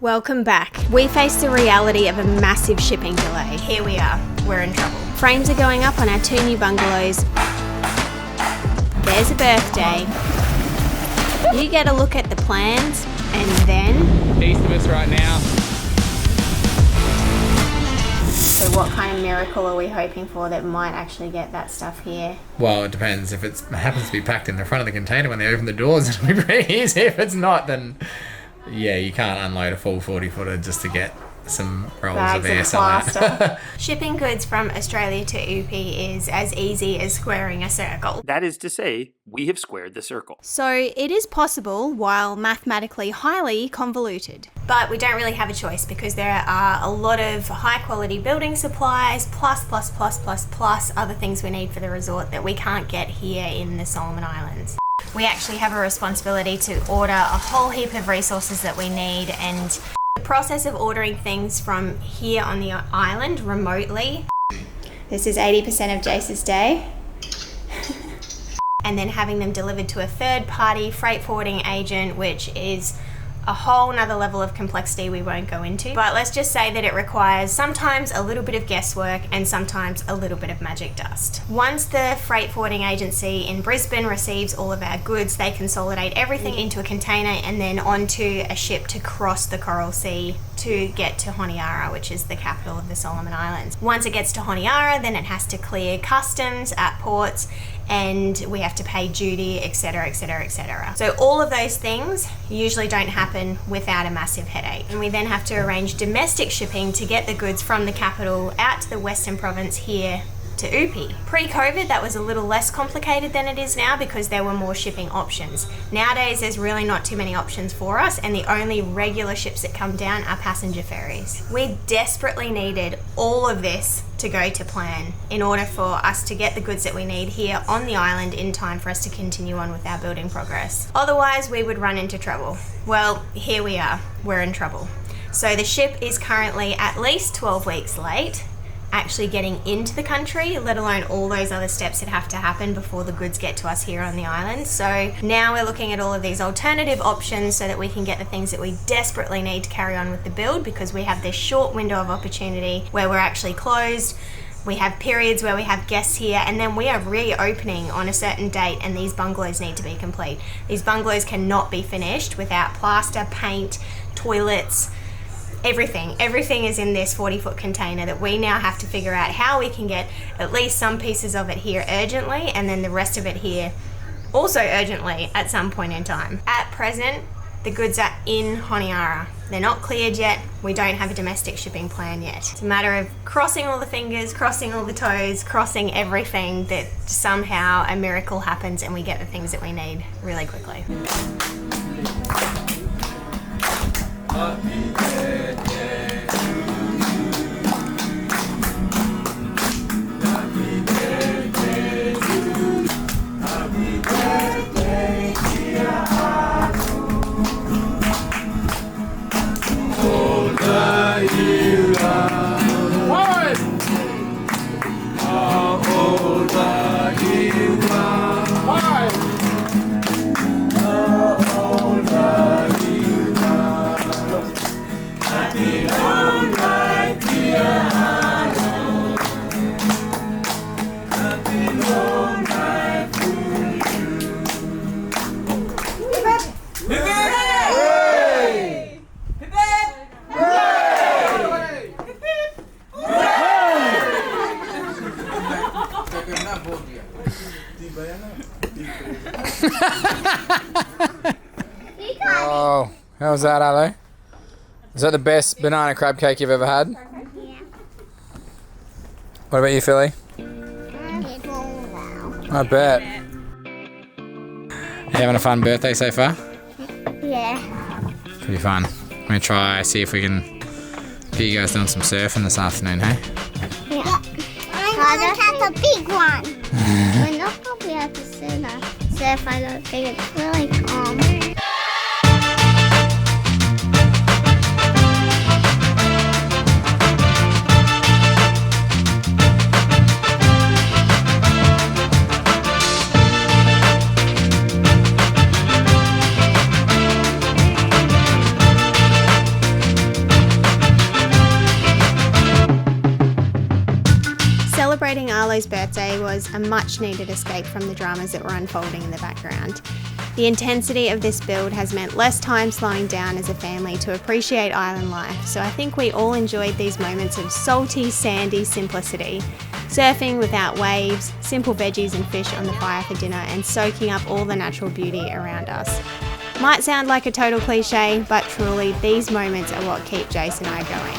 Welcome back. We faced the reality of a massive shipping delay. Here we are. We're in trouble. Frames are going up on our 2 new bungalows. There's a birthday. You get a look at the plans, and then... East of us right now. So what kind of miracle are we hoping for that might actually get that stuff here? Well, it depends. If it happens to be packed in the front of the container when they open the doors, it'll be pretty easy. If it's not, then... yeah, you can't unload a full 40-footer just to get some rolls of air somewhere. Shipping goods from Australia to UP is as easy as squaring a circle. That is to say, we have squared the circle. So it is possible, while mathematically highly convoluted. But we don't really have a choice because there are a lot of high quality building supplies, plus other things we need for the resort that we can't get here in the Solomon Islands. We actually have a responsibility to order a whole heap of resources that we need, and the process of ordering things from here on the island remotely. This is 80% of Jace's day. And then having them delivered to a third party freight forwarding agent, which is a whole nother level of complexity we won't go into. But let's just say that it requires sometimes a little bit of guesswork and sometimes a little bit of magic dust. Once the freight forwarding agency in Brisbane receives all of our goods, they consolidate everything into a container and then onto a ship to cross the Coral Sea to get to Honiara, which is the capital of the Solomon Islands. Once it gets to Honiara, then it has to clear customs at ports, and we have to pay duty, etc, etc, etc. So all of those things usually don't happen without a massive headache. And we then have to arrange domestic shipping to get the goods from the capital out to the Western Province here to Upi. Pre-COVID, that was a little less complicated than it is now because there were more shipping options. Nowadays, there's really not too many options for us, and the only regular ships that come down are passenger ferries. We desperately needed all of this to go to plan in order for us to get the goods that we need here on the island in time for us to continue on with our building progress. Otherwise, we would run into trouble. Well, here we are. We're in trouble. So the ship is currently at least 12 weeks late actually getting into the country, let alone all those other steps that have to happen before the goods get to us here on the island. So now we're looking at all of these alternative options so that we can get the things that we desperately need to carry on with the build, because we have this short window of opportunity where we're actually closed. We have periods where we have guests here, and then we are reopening on a certain date, and these bungalows need to be complete. These bungalows cannot be finished without plaster, paint, toilets, everything is in this 40-foot container that we now have to figure out how we can get at least some pieces of it here urgently, and then the rest of it here also urgently at some point in time. At present, the goods are in Honiara. They're not cleared yet. We don't have a domestic shipping plan yet. It's a matter of crossing all the fingers, crossing all the toes, crossing everything that somehow a miracle happens and we get the things that we need really quickly. Happy birthday to you. Happy birthday to you. Happy birthday, dear Aaron. Older you are. How older you are. How older you are. Happy long life, dear Aaron. Happy long life to you. Hip hip! Hooray! Hip hip! Hooray! Hip hip! Hooray! Oh, how was that, Ale? Is that the best banana crab cake you've ever had? Yeah. What about you, Philly? I bet. You having a fun birthday so far? Yeah. Pretty fun. I'm gonna try see if we can get you guys doing some surfing this afternoon, hey? Yeah. I'm gonna catch a big one. We're not gonna be able to surf. I don't think it's really calm. Arlo's birthday was a much needed escape from the dramas that were unfolding in the background. The intensity of this build has meant less time slowing down as a family to appreciate island life, so I think we all enjoyed these moments of salty, sandy simplicity. Surfing without waves, simple veggies and fish on the fire for dinner, and soaking up all the natural beauty around us. Might sound like a total cliche, but truly these moments are what keep Jace and I going.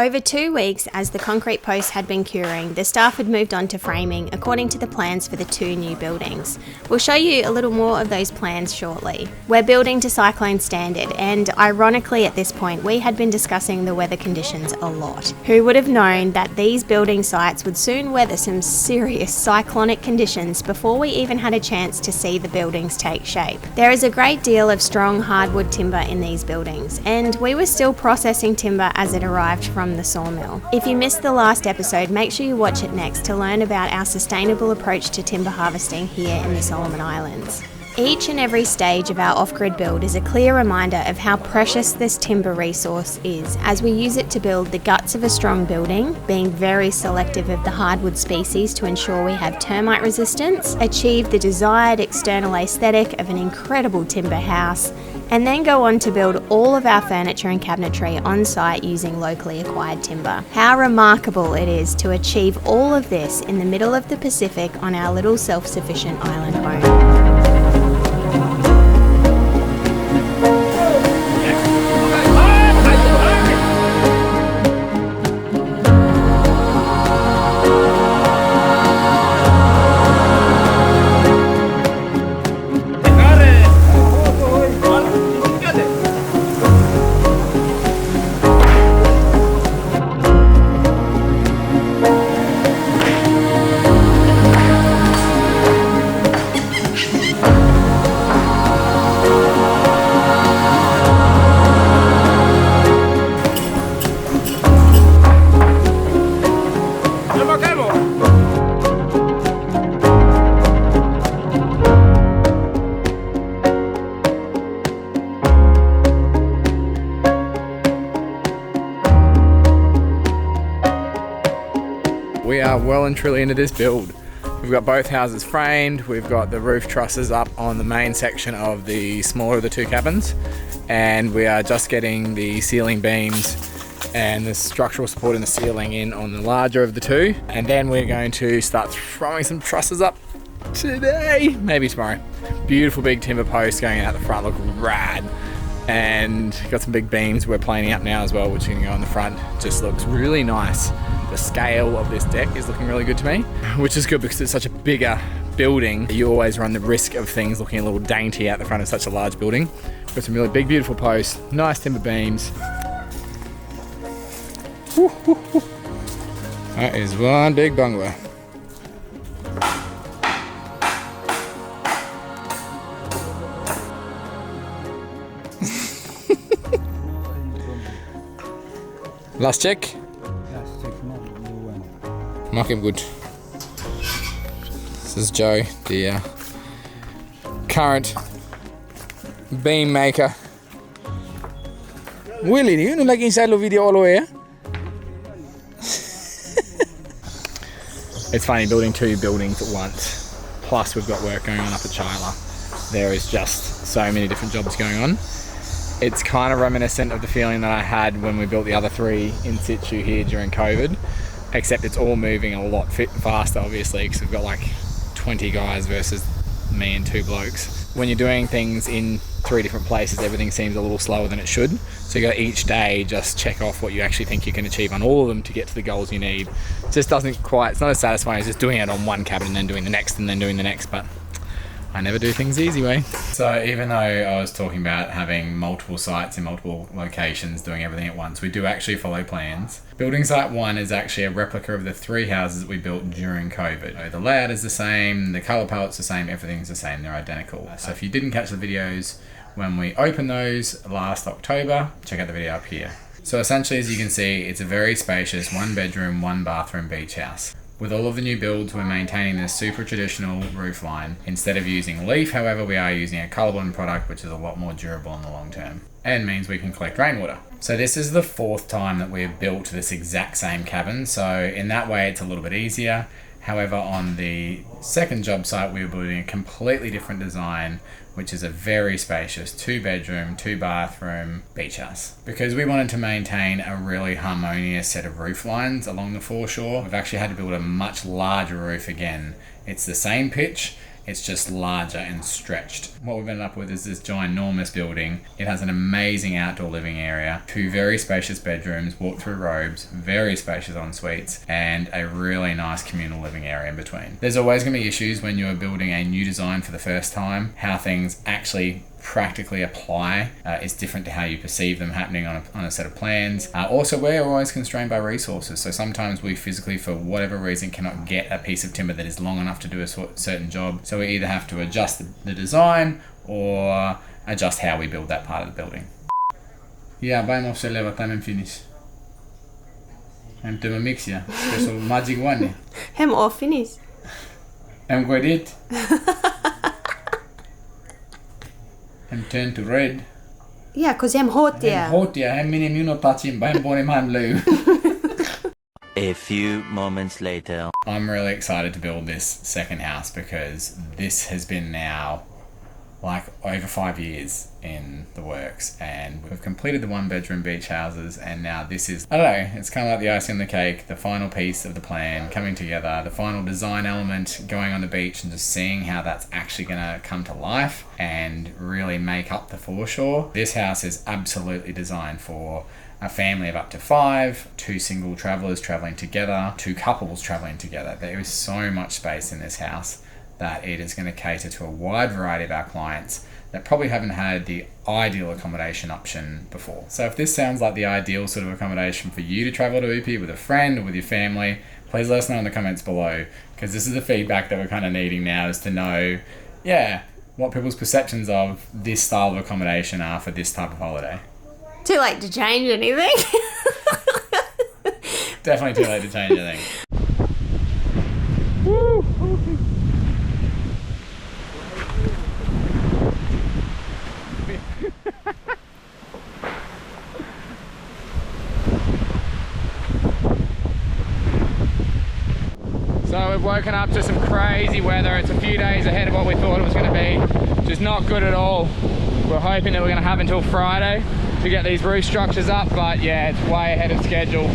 Over 2 weeks, as the concrete posts had been curing, the staff had moved on to framing according to the plans for the 2 new buildings. We'll show you a little more of those plans shortly. We're building to cyclone standard, and ironically at this point we had been discussing the weather conditions a lot. Who would have known that these building sites would soon weather some serious cyclonic conditions before we even had a chance to see the buildings take shape. There is a great deal of strong hardwood timber in these buildings, and we were still processing timber as it arrived from the sawmill. If you missed the last episode, make sure you watch it next to learn about our sustainable approach to timber harvesting here in the Solomon Islands. Each and every stage of our off-grid build is a clear reminder of how precious this timber resource is, as we use it to build the guts of a strong building, being very selective of the hardwood species to ensure we have termite resistance, achieve the desired external aesthetic of an incredible timber house, and then go on to build all of our furniture and cabinetry on site using locally acquired timber. How remarkable it is to achieve all of this in the middle of the Pacific on our little self-sufficient island home. We are well and truly into this build. We've got both houses framed, we've got the roof trusses up on the main section of the smaller of the 2 cabins, and we are just getting the ceiling beams and the structural support in the ceiling in on the larger of the 2, and then we're going to start throwing some trusses up today, maybe tomorrow. Beautiful big timber posts going out the front, look rad, and got some big beams we're planing up now as well, which are going to go on the front. Just looks really nice. The scale of this deck is looking really good to me, which is good because it's such a bigger building. You always run the risk of things looking a little dainty out the front of such a large building. Got some really big, beautiful posts, nice timber beams. That is one big bungalow. Last check. Mark him good. This is Joe, the current beam maker. Willie, you know, like inside the video all the way. It's funny building 2 buildings at once. Plus we've got work going on up at Chyla. There is just so many different jobs going on. It's kind of reminiscent of the feeling that I had when we built the other 3 in situ here during COVID, except it's all moving a lot faster, obviously, because we've got like 20 guys versus me and 2 blokes. When you're doing things in 3 different places, everything seems a little slower than it should. So you got each day just check off what you actually think you can achieve on all of them to get to the goals you need. It just doesn't quite, it's not as satisfying as just doing it on one cabin and then doing the next and then doing the next, but I never do things the easy way. So even though I was talking about having multiple sites in multiple locations, doing everything at once, we do actually follow plans. Building site 1 is actually a replica of the 3 houses that we built during COVID. So the layout is the same, the colour palette's the same, everything's the same, they're identical. So if you didn't catch the videos when we opened those last October, check out the video up here. So essentially, as you can see, it's a very spacious 1 bedroom, 1 bathroom beach house. With all of the new builds, we're maintaining this super traditional roof line. Instead of using leaf, however, we are using a colourblind product, which is a lot more durable in the long term and means we can collect rainwater. So this is the 4th time that we've built this exact same cabin. So in that way, it's a little bit easier. However, on the second job site, we were building a completely different design, which is a very spacious 2 bedroom, 2 bathroom beach house. Because we wanted to maintain a really harmonious set of roof lines along the foreshore, we've actually had to build a much larger roof again. It's the same pitch, it's just larger and stretched. What we've ended up with is this ginormous building. It has an amazing outdoor living area, 2 very spacious bedrooms, walk-through robes, very spacious en-suites, and a really nice communal living area in between. There's always going to be issues when you're building a new design for the first time. How things actually practically apply is different to how you perceive them happening on a set of plans. Also, we're always constrained by resources, so sometimes we physically, for whatever reason, cannot get a piece of timber that is long enough to do a certain job, so we either have to adjust the design or adjust how we build that part of the building. Yeah, vamos se leva time and finish. I'm to mix ya, special magic one. Hem all finish. I'm good it. I'm turned to red. Yeah, because I'm hot there. I'm hot there. I'm in immuno touching. I'm born in blue. A few moments later. I'm really excited to build this second house because this has been now like over 5 years in the works, and we've completed the 1 bedroom beach houses, and now this is, I don't know, it's kind of like the icing on the cake, the final piece of the plan coming together, the final design element going on the beach and just seeing how that's actually going to come to life and really make up the foreshore. This house is absolutely designed for a family of up to 5, 2 single travelers traveling together, 2 couples traveling together. There is so much space in this house that it is going to cater to a wide variety of our clients that probably haven't had the ideal accommodation option before. So if this sounds like the ideal sort of accommodation for you to travel to EP with a friend or with your family, please let us know in the comments below, because this is the feedback that we're kind of needing now, is to know, yeah, what people's perceptions of this style of accommodation are for this type of holiday. Too late to change anything. Definitely too late to change anything. Woo! So we've woken up to some crazy weather. It's a few days ahead of what we thought it was going to be, which is not good at all. We're hoping that we're going to have until Friday to get these roof structures up, but yeah, it's way ahead of schedule.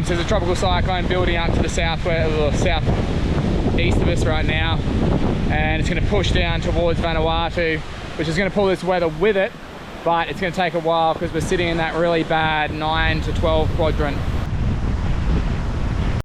So there's a tropical cyclone building up to the southwest, or southeast of us right now, and it's going to push down towards Vanuatu, which is going to pull this weather with it, but it's going to take a while because we're sitting in that really bad 9 to 12 quadrant